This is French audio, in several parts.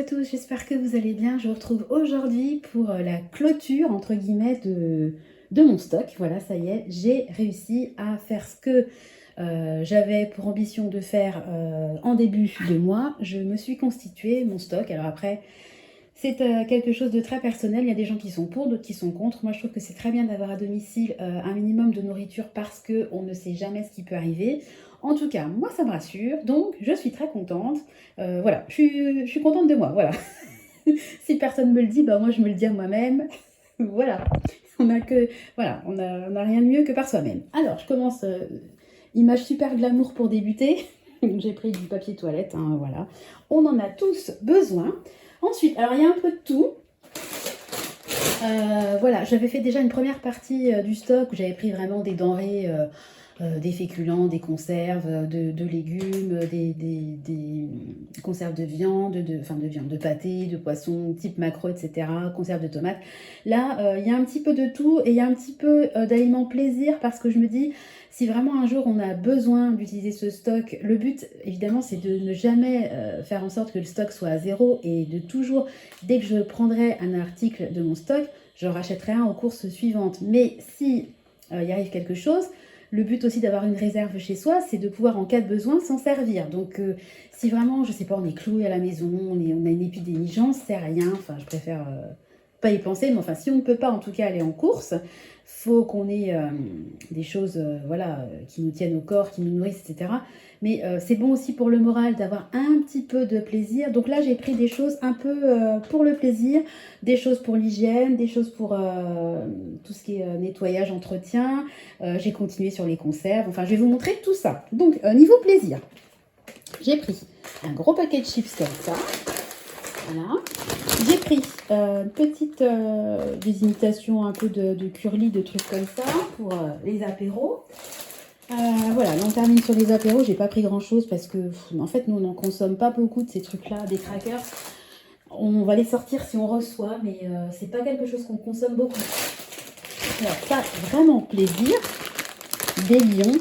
à tous, j'espère que vous allez bien. Je vous retrouve aujourd'hui pour la clôture, entre guillemets, de mon stock. Voilà, ça y est, j'ai réussi à faire ce que j'avais pour ambition de faire en début de mois. Je me suis constitué mon stock. Alors après, c'est quelque chose de très personnel. Il y a des gens qui sont pour, d'autres qui sont contre. Moi, je trouve que c'est très bien d'avoir à domicile un minimum de nourriture parce qu'on ne sait jamais ce qui peut arriver. En tout cas, moi, ça me rassure. Donc, je suis très contente. Voilà, je suis contente de moi. Voilà. Si personne me le dit, bah moi, je me le dis à moi-même. Voilà. On a que, voilà, on a rien de mieux que par soi-même. Alors, je commence. Image super glamour pour débuter. J'ai pris du papier toilette. Hein, voilà. On en a tous besoin. Ensuite, alors il y a un peu de tout. Voilà, j'avais fait déjà une première partie du stock où j'avais pris vraiment des denrées, des féculents, des conserves, de légumes, des conserves de viande, de pâté, de poisson, type maquereau, etc., conserves de tomates. Là, il y a un petit peu de tout et il y a un petit peu d'aliments plaisir parce que je me dis, si vraiment un jour on a besoin d'utiliser ce stock, le but évidemment c'est de ne jamais faire en sorte que le stock soit à zéro et de toujours, dès que je prendrai un article de mon stock, je rachèterai un aux courses suivantes. Mais si il arrive quelque chose, le but aussi d'avoir une réserve chez soi, c'est de pouvoir en cas de besoin s'en servir. Donc si vraiment, je sais pas, on est cloué à la maison, on a une épidémie, j'en sais rien, enfin je préfère pas y penser, mais enfin si on ne peut pas en tout cas aller en course, faut qu'on ait des choses voilà, qui nous tiennent au corps, qui nous nourrissent, etc. Mais c'est bon aussi pour le moral d'avoir un petit peu de plaisir. Donc là, j'ai pris des choses un peu pour le plaisir, des choses pour l'hygiène, des choses pour tout ce qui est nettoyage, entretien. J'ai continué sur les conserves. Enfin, je vais vous montrer tout ça. Donc, niveau plaisir, j'ai pris un gros paquet de chips comme ça. Voilà. J'ai pris une petite des imitations un peu de curly, de trucs comme ça pour les apéros. Voilà, là on termine sur les apéros. J'ai pas pris grand chose parce que en fait nous on n'en consomme pas beaucoup de ces trucs là, des crackers. On va les sortir si on reçoit, mais c'est pas quelque chose qu'on consomme beaucoup. Alors ça, vraiment plaisir. Des lions.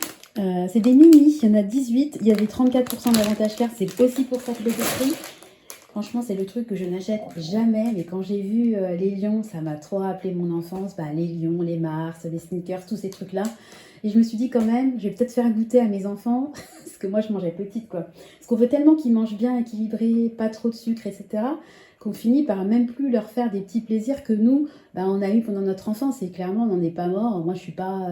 C'est des mini, il y en a 18. Il y avait 34% d'avantage car c'est aussi pour ça que je les ai pris. Franchement, c'est le truc que je n'achète jamais, mais quand j'ai vu les lions, ça m'a trop rappelé mon enfance. Bah, les lions, les Mars, les sneakers, tous ces trucs-là. Et je me suis dit quand même, je vais peut-être faire goûter à mes enfants, parce que moi je mangeais petite quoi. Parce qu'on veut tellement qu'ils mangent bien, équilibré, pas trop de sucre, etc., qu'on finit par même plus leur faire des petits plaisirs que nous, bah, on a eu pendant notre enfance. Et clairement, on n'en est pas mort. Moi, je suis pas...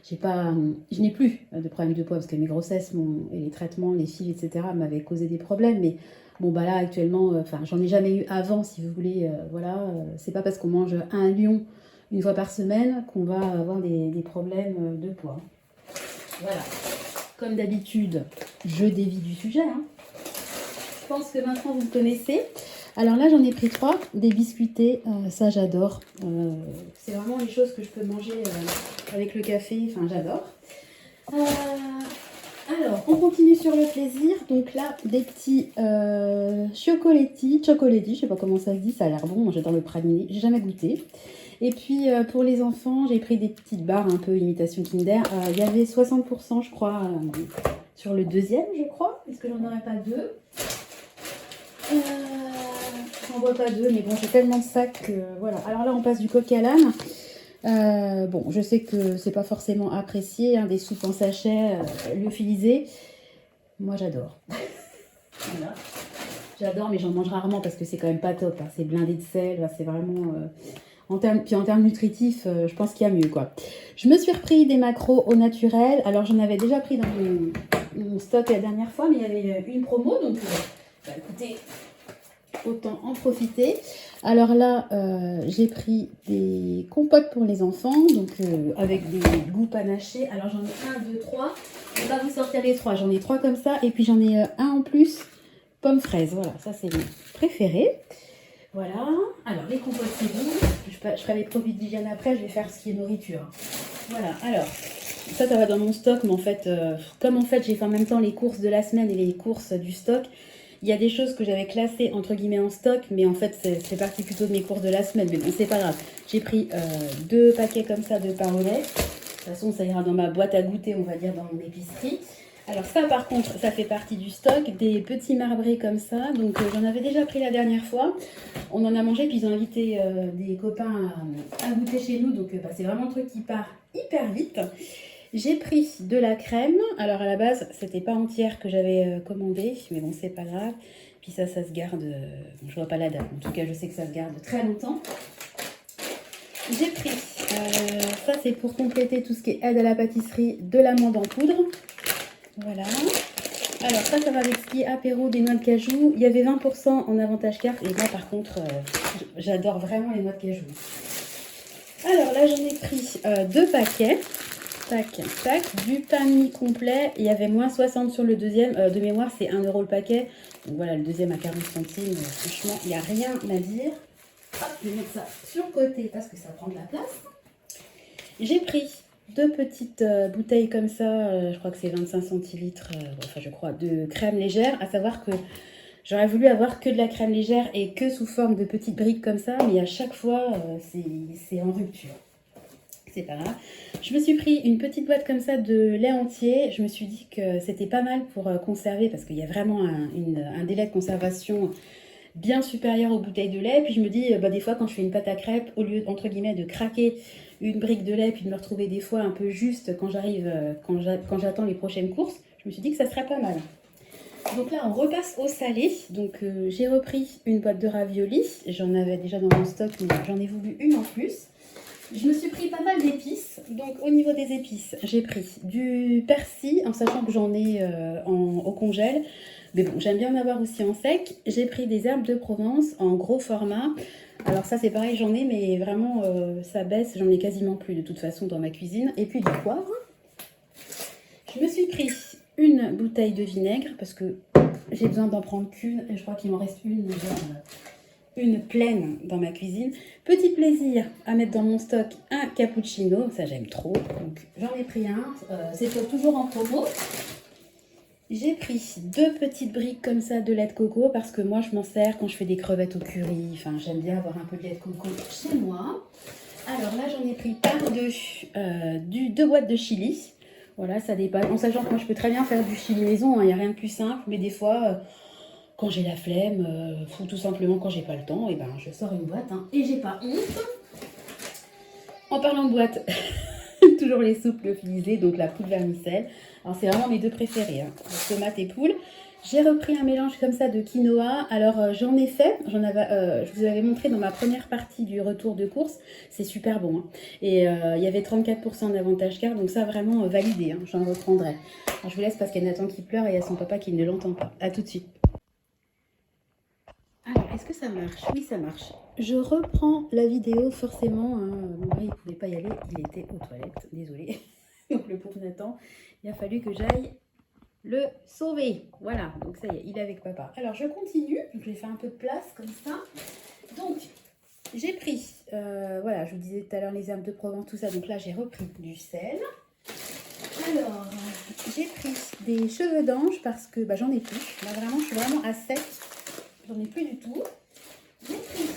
je n'ai plus de problème de poids parce que mes grossesses et les traitements, les fils, etc. m'avaient causé des problèmes. Mais bon, bah là, actuellement, j'en ai jamais eu avant, si vous voulez. Voilà, c'est pas parce qu'on mange un lion une fois par semaine qu'on va avoir des problèmes de poids. Voilà. Comme d'habitude, je dévie du sujet. Hein. Je pense que maintenant, vous me connaissez. Alors là, j'en ai pris 3, des biscuités, ça j'adore. C'est vraiment les choses que je peux manger avec le café, enfin j'adore. Alors, on continue sur le plaisir. Donc là, des petits chocolati, je sais pas comment ça se dit, ça a l'air bon, moi j'adore le praliné, j'ai jamais goûté. Et puis pour les enfants, j'ai pris des petites barres un peu imitation Kinder. Il y avait 60% je crois sur le deuxième, je crois. Est-ce que j'en aurais pas deux? J'en vois pas deux, mais bon, j'ai tellement de sacs que voilà. Alors là, on passe du coq à l'âne. Bon, je sais que c'est pas forcément apprécié, hein, des soupes en sachet lyophilisées. Moi, j'adore. Voilà. J'adore, mais j'en mange rarement parce que c'est quand même pas top. Hein. C'est blindé de sel, c'est vraiment... Puis en termes nutritifs, je pense qu'il y a mieux, quoi. Je me suis repris des maquereaux au naturel. Alors, j'en avais déjà pris dans mon stock la dernière fois, mais il y avait une promo, donc... Bah, écoutez, autant en profiter. Alors là, j'ai pris des compotes pour les enfants, donc avec des goûts panachés. Alors j'en ai 1, 2, 3. Je vais pas vous sortir les 3. J'en ai 3 comme ça. Et puis j'en ai un en plus, pomme fraise. Voilà, ça c'est mon préféré. Voilà. Alors les compotes c'est bon. Je ferai les produits d'hygiène après. Je vais faire ce qui est nourriture. Voilà. Alors ça va dans mon stock, mais en fait, comme en fait j'ai fait en même temps les courses de la semaine et les courses du stock. Il y a des choses que j'avais classées entre guillemets en stock, mais en fait c'est parti plutôt de mes courses de la semaine. Mais bon, c'est pas grave. J'ai pris 2 paquets comme ça de pain au lait. De toute façon, ça ira dans ma boîte à goûter, on va dire, dans mon épicerie. Alors ça par contre, ça fait partie du stock, des petits marbrés comme ça. Donc j'en avais déjà pris la dernière fois. On en a mangé, puis ils ont invité des copains à goûter chez nous. Donc bah, c'est vraiment un truc qui part hyper vite. J'ai pris de la crème. Alors à la base, c'était pas entière que j'avais commandé, mais bon, c'est pas grave. Puis ça se garde, je vois pas la date. En tout cas, je sais que ça se garde très longtemps. J'ai pris, ça c'est pour compléter tout ce qui est aide à la pâtisserie, de l'amande en poudre. Voilà. Alors ça va avec ce qui est apéro des noix de cajou. Il y avait 20% en avantage carte. Et moi par contre, j'adore vraiment les noix de cajou. Alors là j'en ai pris 2 paquets. Tac, tac. Du pain mi complet. Il y avait moins 60 sur le deuxième. De mémoire c'est 1 € le paquet. Donc voilà, le deuxième à 40 centimes. Franchement, il n'y a rien à dire. Hop, je vais mettre ça sur le côté parce que ça prend de la place. J'ai pris 2 petites bouteilles comme ça, je crois que c'est 25 centilitres, enfin je crois, de crème légère. À savoir que j'aurais voulu avoir que de la crème légère et que sous forme de petites briques comme ça, mais à chaque fois c'est en rupture. C'est pas grave. Je me suis pris une petite boîte comme ça de lait entier. Je me suis dit que c'était pas mal pour conserver parce qu'il y a vraiment un délai de conservation bien supérieur aux bouteilles de lait. Puis je me dis, bah, des fois quand je fais une pâte à crêpes, au lieu entre guillemets de craquer une brique de lait puis de me retrouver des fois un peu juste quand j'arrive, quand j'attends les prochaines courses, je me suis dit que ça serait pas mal. Donc là on repasse au salé. Donc j'ai repris une boîte de raviolis. J'en avais déjà dans mon stock, mais j'en ai voulu une en plus. Je me suis pris pas mal d'épices. Donc au niveau des épices, j'ai pris du persil, en sachant que j'en ai au congèle. Mais bon, j'aime bien en avoir aussi en sec. J'ai pris des herbes de Provence en gros format. Alors ça c'est pareil, j'en ai, mais vraiment ça baisse. J'en ai quasiment plus de toute façon dans ma cuisine. Et puis du poivre. Je me suis pris une bouteille de vinaigre parce que j'ai besoin d'en prendre qu'une. Et je crois qu'il m'en reste une pleine dans ma cuisine. Petit plaisir à mettre dans mon stock un cappuccino, ça j'aime trop. Donc j'en ai pris un, c'est toujours en promo. J'ai pris 2 petites briques comme ça de lait de coco parce que moi je m'en sers quand je fais des crevettes au curry. Enfin j'aime bien avoir un peu de lait de coco chez moi. Alors là j'en ai pris par 2 boîtes de chili. Voilà, ça dépasse. En sachant que moi je peux très bien faire du chili maison, il n'y a rien de plus simple, mais des fois quand j'ai la flemme, ou tout simplement quand j'ai pas le temps, et ben je sors une boîte et j'ai pas honte. En parlant de boîte, toujours les soupes lyophilisées, donc la poule vermicelle. Alors c'est vraiment mes 2 préférés, tomate et poule. J'ai repris un mélange comme ça de quinoa. Alors j'en ai fait, je vous avais montré dans ma première partie du retour de course, c'est super bon. Et il y avait 34% d'avantage carte, donc ça vraiment validé, j'en reprendrai. Alors je vous laisse parce qu'il y a Nathan qui pleure et il y a son papa qui ne l'entend pas. A tout de suite. Alors, est-ce que ça marche? Oui, ça marche. Je reprends la vidéo, forcément. Mon mari ne pouvait pas y aller, il était aux toilettes, désolé. Donc, le pauvre Nathan, il a fallu que j'aille le sauver. Voilà, donc ça y est, il est avec papa. Alors, je continue. Donc, je vais faire un peu de place comme ça. Donc, j'ai pris, voilà, je vous disais tout à l'heure les herbes de Provence, tout ça. Donc là, j'ai repris du sel. Alors, j'ai pris des cheveux d'ange parce que bah, j'en ai plus. Là, vraiment, je suis vraiment à sec. J'en ai plus du tout. J'ai pris,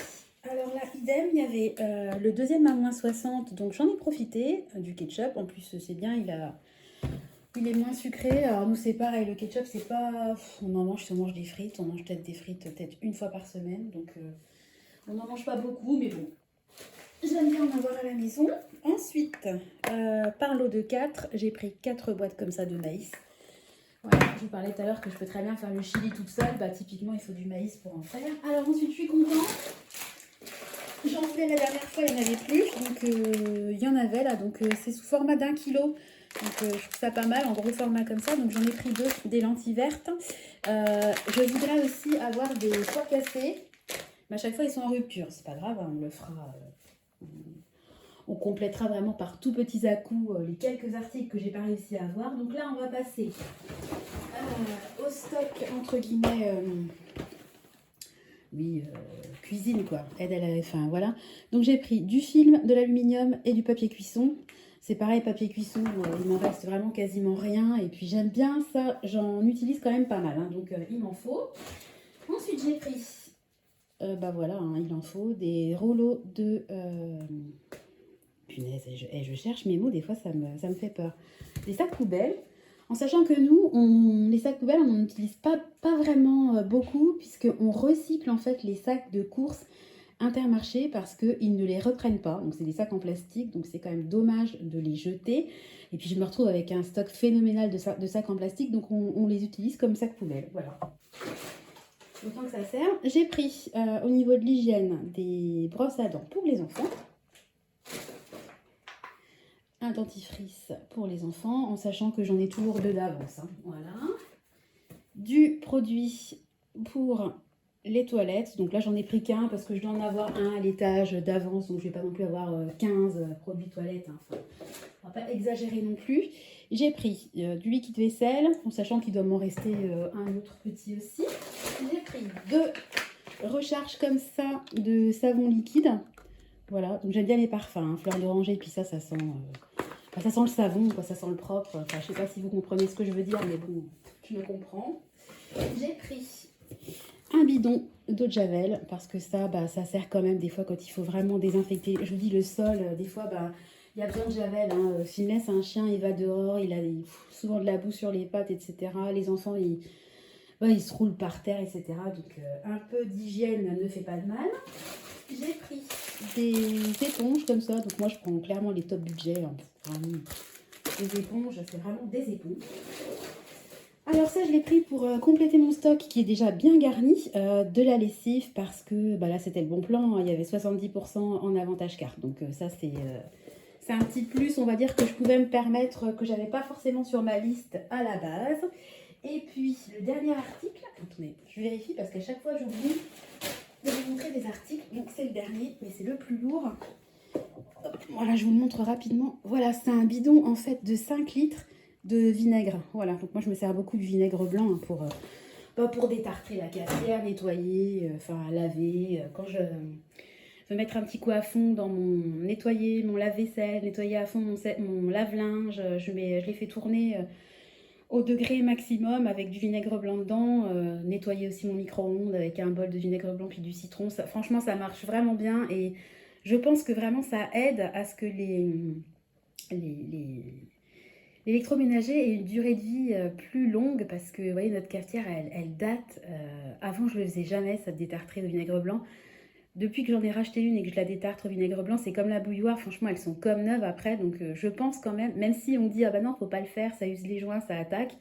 alors là, idem, il y avait le deuxième à moins 60, donc j'en ai profité, du ketchup. En plus, c'est bien, il est moins sucré. Alors nous, c'est pareil, le ketchup, c'est pas... On en mange si on mange des frites, on mange peut-être des frites peut-être une fois par semaine, donc on n'en mange pas beaucoup, mais bon. J'aime bien en avoir à la maison. Ensuite, par lot de 4, j'ai pris 4 boîtes comme ça de maïs. Voilà, je vous parlais tout à l'heure que je peux très bien faire le chili toute seule. Bah, typiquement, il faut du maïs pour en faire. Alors ensuite, je suis contente. J'en voulais la dernière fois, il n'y en avait plus. Donc, il y en avait là. Donc, c'est sous format d'1 kg. Donc, je trouve ça pas mal en gros format comme ça. Donc, j'en ai pris 2, des lentilles vertes. Je voudrais aussi avoir des pois cassés. Mais à chaque fois, ils sont en rupture. C'est pas grave, on le fera... on complétera vraiment par tout petits à-coups les quelques articles que j'ai pas réussi à avoir. Donc là, on va passer au stock, entre guillemets, cuisine quoi. Aide à la... Enfin, voilà. Donc j'ai pris du film, de l'aluminium et du papier cuisson. C'est pareil, papier cuisson, il m'en reste vraiment quasiment rien. Et puis j'aime bien ça, j'en utilise quand même pas mal. Donc il m'en faut. Ensuite, j'ai pris, bah voilà, il en faut des rouleaux de... Punaise, je cherche mes mots, des fois ça me fait peur. Des sacs poubelles. En sachant que nous, les sacs poubelles, on n'en utilise pas vraiment beaucoup, puisqu'on recycle en fait les sacs de course Intermarché parce qu'ils ne les reprennent pas. Donc c'est des sacs en plastique, donc c'est quand même dommage de les jeter. Et puis je me retrouve avec un stock phénoménal de sacs en plastique, donc on les utilise comme sacs poubelles. Voilà. Autant que ça sert. J'ai pris au niveau de l'hygiène des brosses à dents pour les enfants. Un dentifrice pour les enfants, en sachant que j'en ai toujours deux d'avance. Hein. Voilà. Du produit pour les toilettes. Donc là, j'en ai pris qu'un parce que je dois en avoir un à l'étage d'avance. Donc je ne vais pas non plus avoir 15 produits toilettes. Hein. Enfin, on ne va pas exagérer non plus. J'ai pris du liquide vaisselle, en sachant qu'il doit m'en rester un autre petit aussi. J'ai pris deux recharges comme ça de savon liquide. Voilà, donc j'aime bien les parfums, hein, fleur d'oranger, puis ça sent le savon, quoi, ça sent le propre. Enfin, je sais pas si vous comprenez ce que je veux dire, mais bon, je me comprends. J'ai pris un bidon d'eau de javel, parce que ça sert quand même des fois quand il faut vraiment désinfecter. Je vous dis, le sol, des fois, il y a besoin de javel. Hein. Finless, un chien, il va dehors, il a souvent de la boue sur les pattes, etc. Les enfants, ils se roulent par terre, etc. Donc, un peu d'hygiène ne fait pas de mal. J'ai pris des éponges comme ça. Donc, moi, je prends clairement les top budget. Hein. Vraiment, les éponges, c'est vraiment des éponges. Alors ça, je l'ai pris pour compléter mon stock qui est déjà bien garni de la lessive parce que là, c'était le bon plan. Hein, il y avait 70% en avantage carte. Donc ça, c'est un petit plus, on va dire, que je pouvais me permettre, que j'avais pas forcément sur ma liste à la base. Et puis, le dernier article, attendez, je vérifie parce qu'à chaque fois, j'oublie de vous montrer des articles. Donc c'est le dernier, mais c'est le plus lourd. Hop, voilà, je vous le montre rapidement. Voilà, c'est un bidon en fait de 5 litres de vinaigre. Voilà, donc moi je me sers beaucoup du vinaigre blanc hein, pour détartrer la cafetière, nettoyer, laver. Quand je veux mettre un petit coup à fond dans nettoyer mon lave-vaisselle, nettoyer à fond mon lave-linge, je les fais tourner au degré maximum avec du vinaigre blanc dedans. Nettoyer aussi mon micro-ondes avec un bol de vinaigre blanc puis du citron. Ça, franchement, ça marche vraiment bien et je pense que vraiment ça aide à ce que l'électroménager ait une durée de vie plus longue parce que vous voyez, notre cafetière, elle date. Avant, je ne le faisais jamais, ça détartrer au vinaigre blanc. Depuis que j'en ai racheté une et que je la détartre au vinaigre blanc, c'est comme la bouilloire. Franchement, elles sont comme neuves après. Donc, je pense quand même si on dit, ah bah non, faut pas le faire, ça use les joints, ça attaque.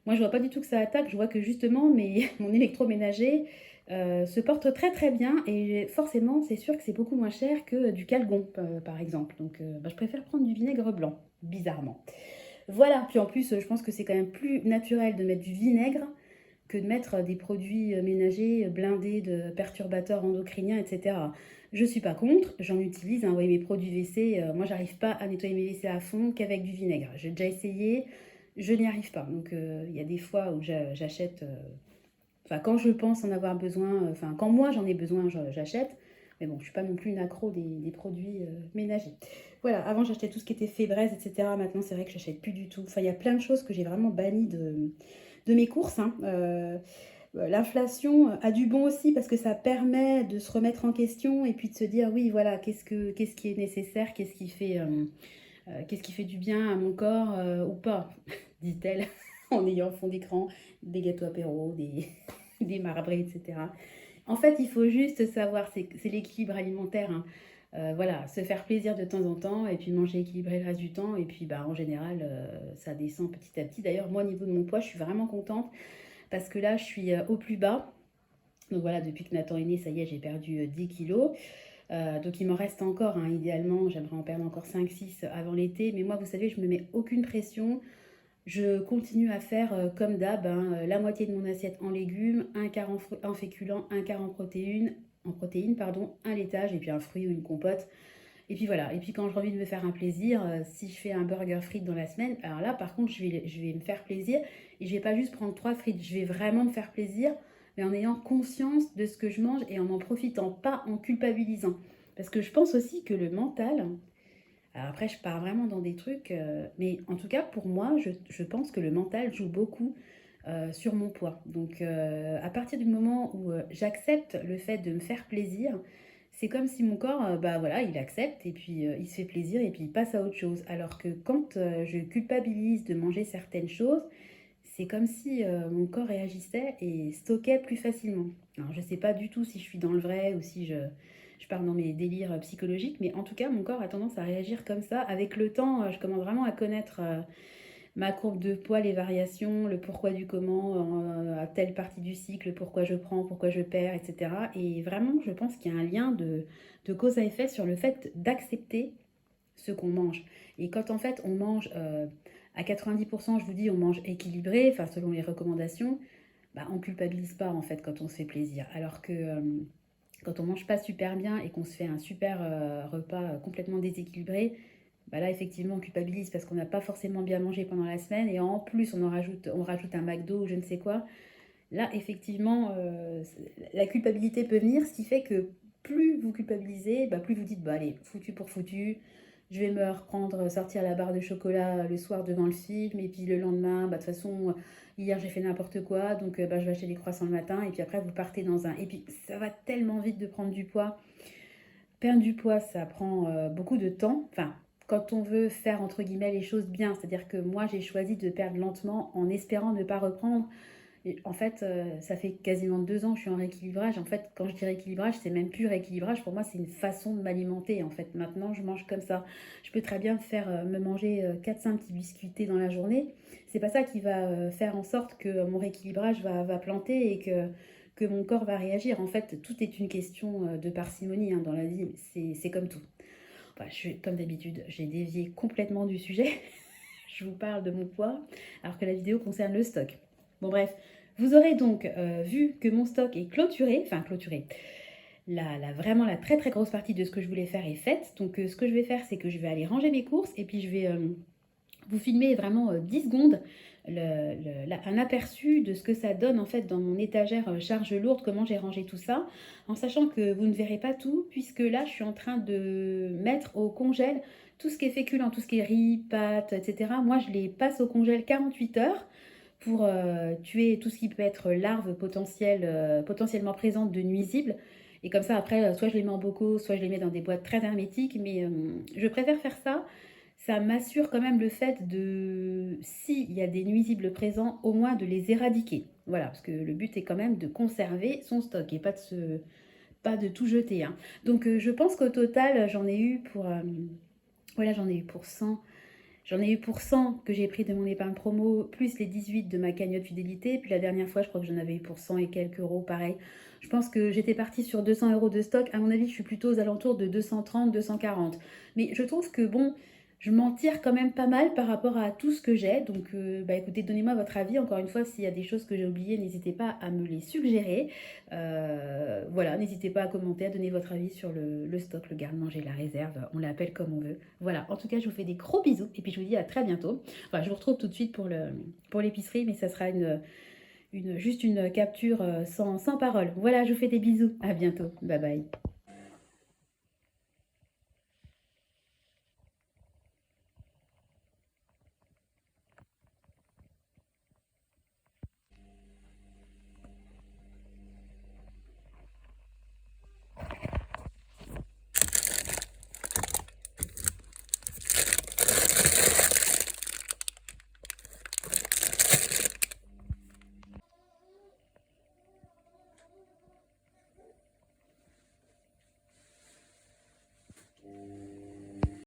Moi, je vois pas du tout que ça attaque. Je vois que justement, mon électroménager se porte très très bien. Et forcément, c'est sûr que c'est beaucoup moins cher que du Calgon, par exemple. Donc, je préfère prendre du vinaigre blanc, bizarrement. Voilà. Puis en plus, je pense que c'est quand même plus naturel de mettre du vinaigre que de mettre des produits ménagers blindés de perturbateurs endocriniens, etc. Je suis pas contre, j'en utilise. Hein, vous voyez, mes produits WC, moi, j'arrive pas à nettoyer mes WC à fond qu'avec du vinaigre. J'ai déjà essayé, je n'y arrive pas. Donc, il y a des fois où j'achète, quand je pense en avoir besoin, quand moi j'en ai besoin, j'achète. Mais bon, je suis pas non plus une accro des produits ménagers. Voilà, avant j'achetais tout ce qui était Fébreze, etc. Maintenant, c'est vrai que j'achète plus du tout. Enfin, il y a plein de choses que j'ai vraiment bannies de mes courses. Hein. L'inflation a du bon aussi parce que ça permet de se remettre en question et puis de se dire oui, voilà, qu'est-ce qui est nécessaire, qu'est-ce qui fait du bien à mon corps ou pas, dit-elle en ayant fond d'écran des gâteaux apéro, des marbrés, etc. En fait, il faut juste savoir, c'est l'équilibre alimentaire. Hein. Voilà, se faire plaisir de temps en temps et puis manger équilibré le reste du temps. Et puis, en général, ça descend petit à petit. D'ailleurs, moi, au niveau de mon poids, je suis vraiment contente parce que là, je suis au plus bas. Donc voilà, depuis que Nathan est né, ça y est, j'ai perdu 10 kilos. Donc il m'en reste encore, hein, idéalement, j'aimerais en perdre encore 5-6 avant l'été. Mais moi, vous savez, je me mets aucune pression. Je continue à faire comme d'hab, hein, la moitié de mon assiette en légumes, un quart en féculents, un quart en protéines, pardon, un laitage et puis un fruit ou une compote. Et puis voilà, et puis quand j'ai envie de me faire un plaisir, si je fais un burger frites dans la semaine, alors là par contre je vais me faire plaisir et je vais pas juste prendre 3 frites, je vais vraiment me faire plaisir, mais en ayant conscience de ce que je mange et en profitant, pas en culpabilisant. Parce que je pense aussi que le mental, alors après je pars vraiment dans des trucs, mais en tout cas pour moi, je pense que le mental joue beaucoup sur mon poids. Donc à partir du moment où j'accepte le fait de me faire plaisir, c'est comme si mon corps, bah, voilà, il accepte et puis, il se fait plaisir et puis il passe à autre chose. Alors que quand, je culpabilise de manger certaines choses, c'est comme si, mon corps réagissait et stockait plus facilement. Alors je sais pas du tout si je suis dans le vrai ou si je pars dans mes délires, psychologiques, mais en tout cas, mon corps a tendance à réagir comme ça. Avec le temps, je commence vraiment à connaître, ma courbe de poids, les variations, le pourquoi du comment, à telle partie du cycle, pourquoi je prends, pourquoi je perds, etc. Et vraiment, je pense qu'il y a un lien de cause à effet sur le fait d'accepter ce qu'on mange. Et quand en fait on mange à 90%, je vous dis, on mange équilibré, enfin selon les recommandations, bah, on culpabilise pas en fait quand on se fait plaisir. Alors que quand on mange pas super bien et qu'on se fait un super repas complètement déséquilibré, bah là, effectivement, on culpabilise parce qu'on n'a pas forcément bien mangé pendant la semaine et en plus, on rajoute un McDo ou je ne sais quoi. Là, effectivement, la culpabilité peut venir, ce qui fait que plus vous culpabilisez, bah, plus vous dites, bah allez, foutu pour foutu, je vais me reprendre, sortir la barre de chocolat le soir devant le film, et puis le lendemain, bah, de toute façon, hier j'ai fait n'importe quoi, donc bah, je vais acheter des croissants le matin, et puis après vous partez dans un... Et puis ça va tellement vite de prendre du poids. Perdre du poids, ça prend beaucoup de temps. Enfin, quand on veut faire entre guillemets les choses bien, c'est-à-dire que moi j'ai choisi de perdre lentement en espérant ne pas reprendre. Et en fait, ça fait quasiment 2 ans que je suis en rééquilibrage. En fait, quand je dis rééquilibrage, c'est même plus rééquilibrage. Pour moi, c'est une façon de m'alimenter. En fait, maintenant, je mange comme ça. Je peux très bien me manger 4-5 petits biscuités dans la journée. C'est pas ça qui va faire en sorte que mon rééquilibrage va planter et que mon corps va réagir. En fait, tout est une question de parcimonie hein, dans la vie. C'est comme tout. Enfin, comme d'habitude, j'ai dévié complètement du sujet. Je vous parle de mon poids, alors que la vidéo concerne le stock. Bon bref, vous aurez donc vu que mon stock est clôturé, enfin clôturé. Vraiment la très très grosse partie de ce que je voulais faire est faite. Donc ce que je vais faire, c'est que je vais aller ranger mes courses et puis je vais vous filmer vraiment 10 secondes un aperçu de ce que ça donne en fait dans mon étagère charge lourde, comment j'ai rangé tout ça, en sachant que vous ne verrez pas tout, puisque là je suis en train de mettre au congèle tout ce qui est féculent, tout ce qui est riz, pâtes, etc. Moi je les passe au congèle 48 heures pour tuer tout ce qui peut être larves potentiellement présentes de nuisibles. Et comme ça, après, soit je les mets en bocaux, soit je les mets dans des boîtes très hermétiques. Mais je préfère faire ça. Ça m'assure quand même le fait de, s'il y a des nuisibles présents, au moins de les éradiquer. Voilà, parce que le but est quand même de conserver son stock et pas de tout jeter, hein. Donc je pense qu'au total, j'en ai eu pour... voilà, j'en ai eu pour 100. J'en ai eu pour 100 que j'ai pris de mon épargne promo, plus les 18 de ma cagnotte fidélité. Puis la dernière fois, je crois que j'en avais eu pour 100 et quelques euros, pareil. Je pense que j'étais partie sur 200 euros de stock. À mon avis, je suis plutôt aux alentours de 230, 240. Mais je trouve que bon, je m'en tire quand même pas mal par rapport à tout ce que j'ai. Donc, bah écoutez, donnez-moi votre avis. Encore une fois, s'il y a des choses que j'ai oubliées, n'hésitez pas à me les suggérer. Voilà, n'hésitez pas à commenter, à donner votre avis sur le stock, le garde-manger, la réserve. On l'appelle comme on veut. Voilà, en tout cas, je vous fais des gros bisous. Et puis, je vous dis à très bientôt. Enfin, je vous retrouve tout de suite pour l'épicerie, mais ça sera juste une capture sans parole. Voilà, je vous fais des bisous. À bientôt. Bye bye.